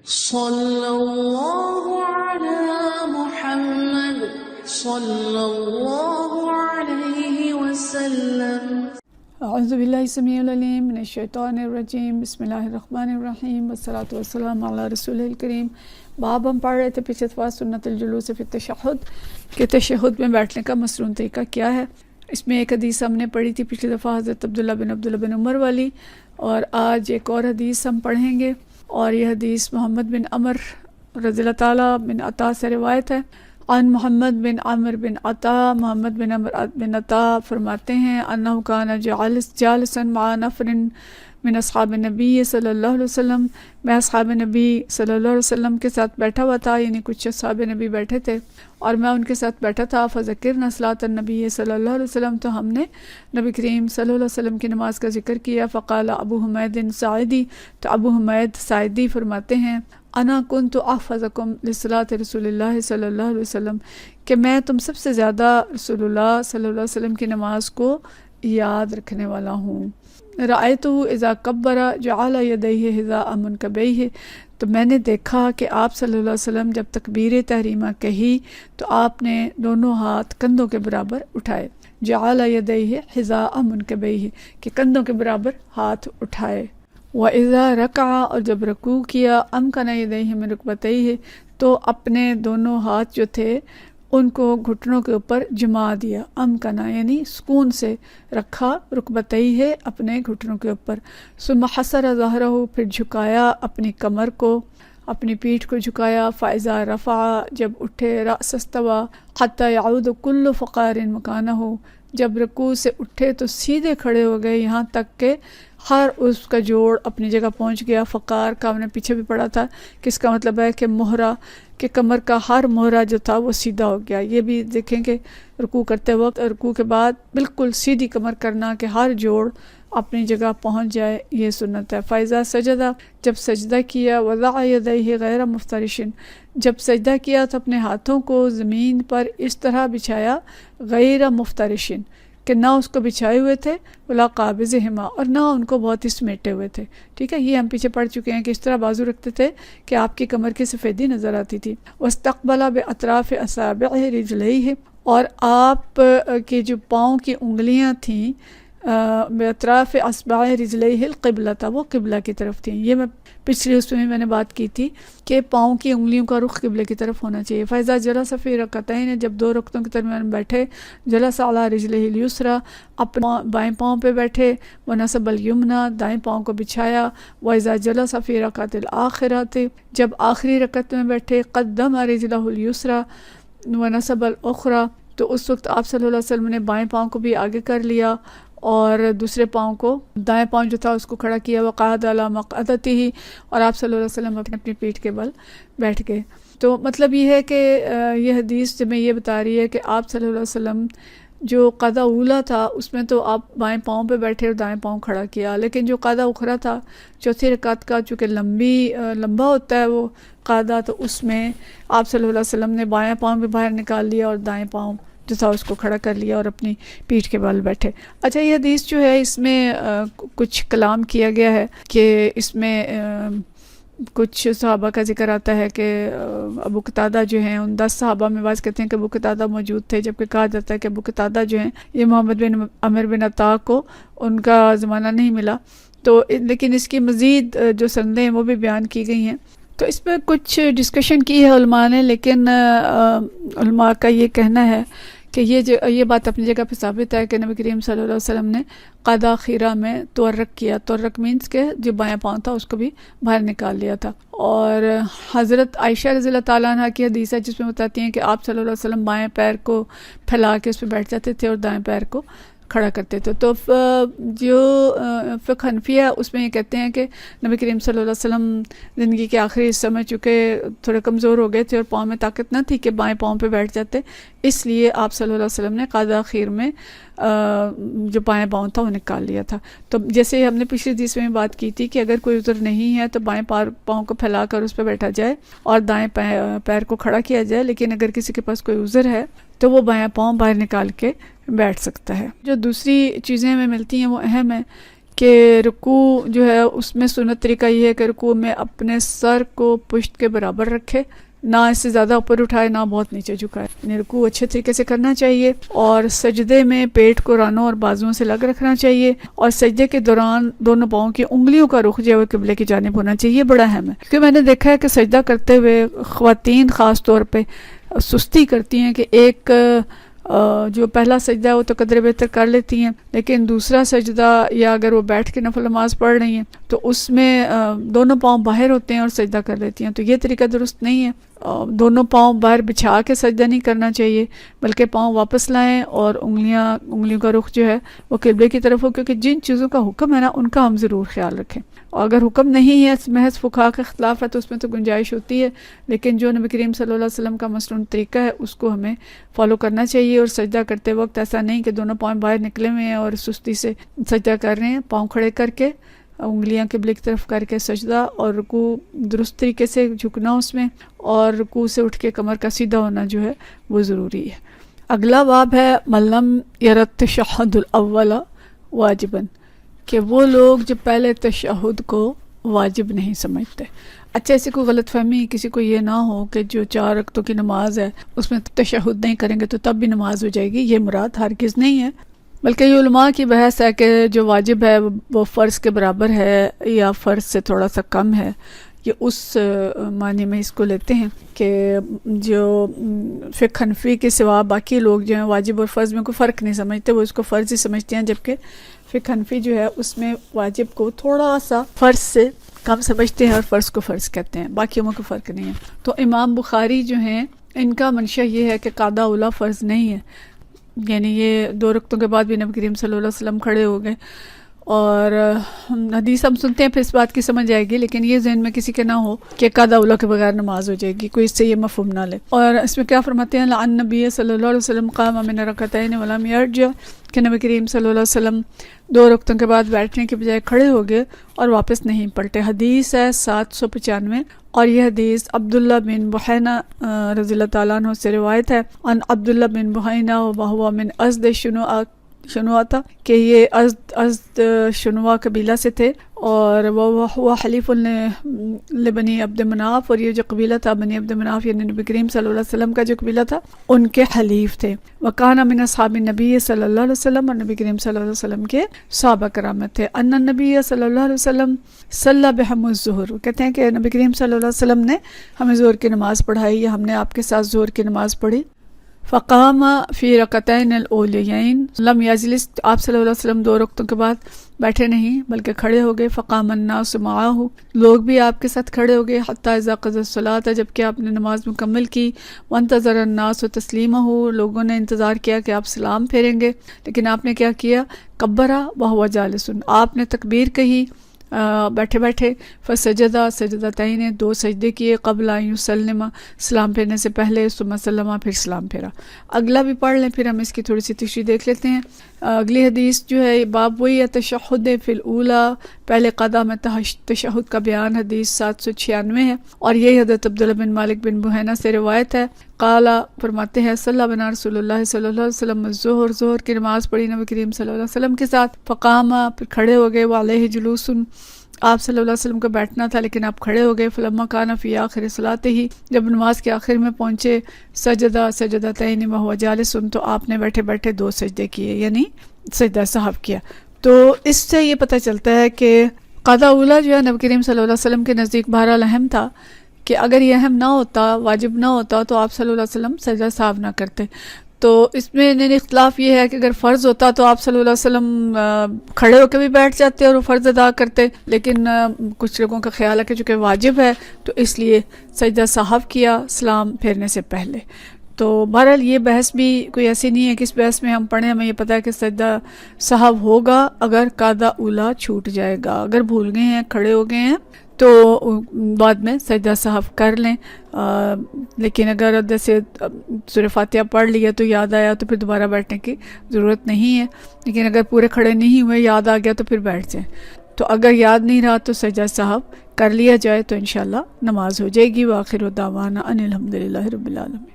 صلی اللہ علی محمد صلی اللہ علیہ وسلم۔ اعوذ باللہ السمیع العلیم من الشیطان الرجیم، بسم اللہ الرحمن الرحیم، والصلاۃ والسلام علی رسول الکریم۔ باب ہم پڑھ رہے تھے پچھلے دفعہ سنت الجلوس فی التشہد کہ تشہد میں بیٹھنے کا مسنون طریقہ کیا ہے۔ اس میں ایک حدیث ہم نے پڑھی تھی پچھلی دفعہ حضرت عبداللہ بن عمر والی، اور آج ایک اور حدیث ہم پڑھیں گے، اور یہ حدیث محمد بن عمر رضی اللہ تعالیٰ بن عطا سے روایت ہے۔ عن محمد بن عمر بن عطا، محمد بن عمر بن عطا فرماتے ہیں انہ کان جالسا مع نفر من اصحاب النبی صلی اللہ علیہ وسلم، میں اصحاب نبی صلی اللہ علیہ وسلم کے ساتھ بیٹھا ہوا تھا، یعنی کچھ اصحاب نبی بیٹھے تھے اور میں ان کے ساتھ بیٹھا تھا۔ فذکرنا صلاۃ النبی صلی اللہ علیہ وسلم، تو ہم نے نبی کریم صلی اللہ علیہ وسلم کی نماز کا ذکر کیا۔ فقال ابو حمید ساعدی، تو ابو حمید ساعدی فرماتے ہیں انا کنت احفظکم لصلاۃ رسول اللہ صلی اللہ علیہ وسلم، کہ میں تم سب سے زیادہ رسول اللہ صلی اللہ علیہ وسلم کی نماز کو یاد رکھنے والا ہوں۔ رأیتہ اذا کبر جعل یدیہ حذاء منکبیہ، تو میں نے دیکھا کہ آپ صلی اللہ علیہ وسلم جب تکبیر تحریمہ کہی تو آپ نے دونوں ہاتھ کندھوں کے برابر اٹھائے۔ جعل یدیہ حذاء منکبیہ، کہ کندھوں کے برابر ہاتھ اٹھائے۔ وَإِذَا رَكَعَ، اور جب رکوع کیا، أَمْكَنَ يَدَيْهِ مِنْ رُكْبَتَيْهِ، تو اپنے دونوں ہاتھ جو تھے ان کو گھٹنوں کے اوپر جما دیا۔ امکنا یعنی سکون سے رکھا، رکبتیہ اپنے گھٹنوں کے اوپر۔ ثم حسر ظہرہ، پھر جھکایا اپنی کمر کو، اپنی پیٹھ کو جھکایا۔ فاذا رفع، جب اٹھے، رأس استوى حتی یعود کل فقار مکانہ، جب رکوع سے اٹھے تو سیدھے کھڑے ہو گئے یہاں تک کہ ہر اس کا جوڑ اپنی جگہ پہنچ گیا۔ فقار کا ہم نے پیچھے بھی پڑھا تھا کہ اس کا مطلب ہے کہ مہرہ، کہ کمر کا ہر مہرہ جو تھا وہ سیدھا ہو گیا۔ یہ بھی دیکھیں کہ رکوع کرتے وقت، رکوع کے بعد بالکل سیدھی کمر کرنا کہ ہر جوڑ اپنی جگہ پہنچ جائے، یہ سنت ہے۔ فائزہ سجدہ، جب سجدہ کیا، وضع یدیہ غیر مفترش، جب سجدہ کیا تو اپنے ہاتھوں کو زمین پر اس طرح بچھایا، غیر مفترش، کہ نہ اس کو بچھائے ہوئے تھے، ولا قابضہما، اور نہ ان کو بہت ہی سمیٹے ہوئے تھے۔ ٹھیک ہے، یہ ہم پیچھے پڑھ چکے ہیں کہ اس طرح بازو رکھتے تھے کہ آپ کی کمر کی سفیدی نظر آتی تھی۔ واستقبل باطراف اصابعہ رجلیہ، اور آپ کے جو پاؤں کی انگلیاں تھیں باطراف اصابع رجلیہ القبلہ تھا، وہ قبلہ کی طرف تھیں۔ یہ میں پچھلی اس میں نے بات کی تھی کہ پاؤں کی انگلیوں کا رخ قبلے کی طرف ہونا چاہیے۔ فاذا جلس فی رکعتین، جب دو رکعتوں کے درمیان بیٹھے، جلس علی رجلہ الیسریٰ، اپنے بائیں پاؤں پہ بیٹھے، ونصب الیمنی، دائیں پاؤں کو بچھایا۔ واذا جلس فی رکعۃ الآخرۃ، جب آخری رکعت میں بیٹھے، قدم رجلہ الیسریٰ ونصب الاخریٰ، تو اس وقت آپ صلی اللہ علیہ وسلم نے بائیں پاؤں کو بھی آگے کر لیا اور دوسرے پاؤں کو، دائیں پاؤں جو تھا اس کو کھڑا کیا۔ وقعد علی مقعدتہ، اور آپ صلی اللہ علیہ وسلم اپنی پیٹھ کے بل بیٹھ گئے۔ تو مطلب یہ ہے کہ یہ حدیث جو میں یہ بتا رہی ہے کہ آپ صلی اللہ علیہ وسلم جو قاعدہ اولیٰ تھا اس میں تو آپ بائیں پاؤں پہ بیٹھے اور دائیں پاؤں کھڑا کیا، لیکن جو قاعدہ اخریٰ تھا چوتھی رکعت کا، چونکہ لمبا ہوتا ہے وہ قاعدہ، تو اس میں آپ صلی اللہ علیہ وسلم نے بائیں پاؤں بھی باہر نکال لیا اور دائیں پاؤں جو تھا اس کو کھڑا کر لیا اور اپنی پیٹھ کے بل بیٹھے۔ اچھا، یہ حدیث جو ہے اس میں کچھ کلام کیا گیا ہے کہ اس میں کچھ صحابہ کا ذکر آتا ہے کہ ابو قتادہ جو ہیں، ان 10 صحابہ میں بعض کہتے ہیں کہ ابو قتادہ موجود تھے، جبکہ کہا جاتا ہے کہ ابو قتادہ جو ہیں یہ محمد بن عمر بن عطا کو ان کا زمانہ نہیں ملا، تو لیکن اس کی مزید جو سندیں ہیں وہ بھی بیان کی گئی ہیں۔ تو اس پہ کچھ ڈسکشن کی ہے علماء نے، لیکن علماء کا یہ کہنا ہے کہ یہ بات اپنی جگہ پہ ثابت ہے کہ نبی کریم صلی اللہ علیہ وسلم نے قاعدہ خیرہ میں تورک کیا۔ تورک مینس کہ جو بایاں پاؤں تھا اس کو بھی باہر نکال لیا تھا۔ اور حضرت عائشہ رضی اللہ تعالیٰ عنہ کی حدیث ہے جس میں بتاتی ہیں کہ آپ صلی اللہ علیہ وسلم بائیں پیر کو پھیلا کے اس پہ بیٹھ جاتے تھے اور دائیں پیر کو کھڑا کرتے تھے۔ تو جو فقہ حنفیہ اس میں یہ کہتے ہیں کہ نبی کریم صلی اللہ علیہ وسلم زندگی کے آخری حصے میں چونکہ تھوڑے کمزور ہو گئے تھے اور پاؤں میں طاقت نہ تھی کہ بائیں پاؤں پہ بیٹھ جاتے، اس لیے آپ صلی اللہ علیہ وسلم نے قاعدہ خیر میں جو بائیں پاؤں تھا وہ نکال لیا تھا۔ تو جیسے ہم نے پچھلی حدیث میں بات کی تھی کہ اگر کوئی عذر نہیں ہے تو بائیں پاؤں کو پھیلا کر اس پہ بیٹھا جائے اور دائیں پیر کو کھڑا کیا جائے، لیکن اگر کسی کے پاس کوئی عذر ہے تو وہ بایاں پاؤں باہر نکال کے بیٹھ سکتا ہے۔ جو دوسری چیزیں ہمیں ملتی ہیں وہ اہم ہے کہ رکوع جو ہے اس میں سنت طریقہ یہ ہے کہ رکوع میں اپنے سر کو پشت کے برابر رکھے، نہ اس سے زیادہ اوپر اٹھائے نہ بہت نیچے جھکائے، یعنی رکوع اچھے طریقے سے کرنا چاہیے، اور سجدے میں پیٹ کو رانوں اور بازوؤں سے لگ رکھنا چاہیے، اور سجدے کے دوران دونوں پاؤں کی انگلیوں کا رخ جو ہے وہ قبلے کی جانب ہونا چاہیے۔ یہ بڑا اہم ہے، کیونکہ میں نے دیکھا ہے کہ سجدہ کرتے ہوئے خواتین خاص طور پہ سستی کرتی ہیں کہ ایک جو پہلا سجدہ ہے وہ تو قدر بہتر کر لیتی ہیں، لیکن دوسرا سجدہ یا اگر وہ بیٹھ کے نفل نماز پڑھ رہی ہیں تو اس میں دونوں پاؤں باہر ہوتے ہیں اور سجدہ کر لیتی ہیں، تو یہ طریقہ درست نہیں ہے۔ دونوں پاؤں باہر بچھا کے سجدہ نہیں کرنا چاہیے، بلکہ پاؤں واپس لائیں اور انگلیوں کا رخ جو ہے وہ قبلے کی طرف ہو، کیونکہ جن چیزوں کا حکم ہے نا ان کا ہم ضرور خیال رکھیں، اور اگر حکم نہیں ہے محض فقہا کا اختلاف ہے تو اس میں تو گنجائش ہوتی ہے، لیکن جو نبی کریم صلی اللہ علیہ وسلم کا مصنون طریقہ ہے اس کو ہمیں فالو کرنا چاہیے، اور سجدہ کرتے وقت ایسا نہیں کہ دونوں پاؤں باہر نکلے ہوئے ہیں اور سستی سے سجدہ کر رہے ہیں، پاؤں کھڑے کر کے انگلیاں قبلے کی طرف کر کے سجدہ، اور رکوع درست طریقے سے جھکنا اس میں، اور رکوع سے اٹھ کے کمر کا سیدھا ہونا جو ہے وہ ضروری ہے۔ اگلا باب ہے ملم یرت التشہد الاول واجبا، کہ وہ لوگ جو پہلے تشہد کو واجب نہیں سمجھتے۔ اچھا، ایسی کوئی غلط فہمی کسی کو یہ نہ ہو کہ جو 4 رکعتوں کی نماز ہے اس میں تشہد نہیں کریں گے تو تب بھی نماز ہو جائے گی، یہ مراد ہرگز نہیں ہے، بلکہ یہ علماء کی بحث ہے کہ جو واجب ہے وہ فرض کے برابر ہے یا فرض سے تھوڑا سا کم ہے، یہ اس معنی میں اس کو لیتے ہیں کہ جو فقہ حنفی کے سوا باقی لوگ جو ہیں واجب اور فرض میں کوئی فرق نہیں سمجھتے، وہ اس کو فرض ہی سمجھتے ہیں، جبکہ فقہ حنفی جو ہے اس میں واجب کو تھوڑا سا فرض سے کم سمجھتے ہیں اور فرض کو فرض کہتے ہیں، باقیوں میں کوئی فرق نہیں ہے۔ تو امام بخاری جو ہیں ان کا منشا یہ ہے کہ قاعدہ اولیٰ فرض نہیں ہے، یعنی یہ 2 رکعتوں کے بعد بھی نبی کریم صلی اللہ علیہ وسلم کھڑے ہو گئے، اور حدیث ہم سنتے ہیں پھر اس بات کی سمجھ آئے گی، لیکن یہ ذہن میں کسی کے نہ ہو کہ قاعدہ اولیٰ کے بغیر نماز ہو جائے گی، کوئی اس سے یہ مفہوم نہ لے۔ اور اس میں کیا فرماتے ہیں، لعن نبی صلی اللہ علیہ وسلم قام من رکعتین ولم یرجع، کہ نبی کریم صلی اللہ علیہ وسلم 2 رکعتوں کے بعد بیٹھنے کے بجائے کھڑے ہو گئے اور واپس نہیں پلٹے۔ حدیث ہے 795، اور یہ حدیث عبداللہ بن بحینہ رضی اللہ تعالیٰ عنہ سے روایت ہے، ان عبداللہ بن بحینہ وہو من ازد شنوا تھا، کہ یہ ازد شنوا قبیلہ سے تھے، اور وہ حلیف لبنی عبد مناف، اور یہ جو قبیلہ تھا بنی عبد مناف یعنی نبی کریم صلی اللہ علیہ وسلم کا جو قبیلہ تھا ان کے حلیف تھے۔ وکان من اصحاب النبی صلی اللہ علیہ وسلم، اور نبی کریم صلی اللہ علیہ وسلم کے صحابہ کرام تھے۔ ان النبی صلی اللہ علیہ وسلم صلی بہم الظہر، کہتے ہیں کہ نبی کریم صلی اللہ علیہ وسلم نے ہمیں ظہر کی نماز پڑھائی، یا ہم نے آپ کے ساتھ ظہر کی نماز پڑھی۔ فقام فی رکعتین الاولیین، لم یجلس، آپ صلی اللہ علیہ وسلم 2 رکعتوں کے بعد بیٹھے نہیں بلکہ کھڑے ہو گئے۔ فقام الناس معہ، لوگ بھی آپ کے ساتھ کھڑے ہو گئے، حتی اذا قضى الصلاۃ، جب کہ آپ نے نماز مکمل کی۔ وانتظر الناس تسلیمہ، لوگوں نے انتظار کیا کہ آپ سلام پھیریں گے، لیکن آپ نے کیا کیا، کبرا وہو جالس، آپ نے تکبیر کہی بیٹھے بیٹھے۔ فسجدہ سجدتین، 2 سجدے کیے، قبل ان یسلم، سلام پھیرنے سے پہلے، ثم سلم، پھر سلام پھیرا۔ اگلا بھی پڑھ لیں پھر ہم اس کی تھوڑی سی تشریح دیکھ لیتے ہیں۔ اگلی حدیث جو ہے باب وہی ہے تشہد فی الاولی، پہلے قضا میں تشہد کا بیان، حدیث 796 ہے، اور یہ حضرت عبداللہ بن مالک بن بحینہ سے روایت ہے۔ قال، فرماتے ہیں، صلی بنا رسول اللہ صلی اللہ علیہ وسلم الظہر، ظہر کی نماز پڑھی نبی کریم صلی اللہ علیہ وسلم کے ساتھ۔ فقام، پھر کھڑے ہو گئے، وعلیہ جلوس، آپ صلی اللہ علیہ وسلم کو بیٹھنا تھا لیکن آپ کھڑے ہو گئے۔ فلما کان فی آخر صلاۃ ہی، جب نماز کے آخر میں پہنچے، سجدہ سجدتین وہو جالس، تو آپ نے بیٹھے بیٹھے 2 سجدے کیے، یعنی سجدہ سہو کیا۔ تو اس سے یہ پتہ چلتا ہے کہ قضا اولیٰ جو ہے نبی کریم صلی اللہ علیہ وسلم کے نزدیک بہرحال اہم تھا، کہ اگر یہ اہم نہ ہوتا، واجب نہ ہوتا، تو آپ صلی اللہ علیہ وسلم سجدہ سہو نہ کرتے۔ تو اس میں اختلاف یہ ہے کہ اگر فرض ہوتا تو آپ صلی اللہ علیہ وسلم کھڑے ہو کے بھی بیٹھ جاتے اور وہ فرض ادا کرتے، لیکن کچھ لوگوں کا خیال ہے کہ چونکہ واجب ہے تو اس لیے سجدہ سہو کیا سلام پھیرنے سے پہلے۔ تو بہرحال یہ بحث بھی کوئی ایسی نہیں ہے کہ اس بحث میں ہم پڑھیں، ہمیں یہ پتہ ہے کہ سجدہ سہو ہوگا اگر قاعدہ اولیٰ چھوٹ جائے گا، اگر بھول گئے ہیں، کھڑے ہو گئے ہیں تو بعد میں سجدہ سہو کر لیں، لیکن اگر جیسے سورہ فاتحہ پڑھ لیا تو یاد آیا تو پھر دوبارہ بیٹھنے کی ضرورت نہیں ہے، لیکن اگر پورے کھڑے نہیں ہوئے، یاد آ گیا تو پھر بیٹھ جائیں۔ تو اگر یاد نہیں رہا تو سجدہ سہو کر لیا جائے تو انشاءاللہ نماز ہو جائے گی۔ وآخر دعوانا ان الحمدللہ رب العالمین۔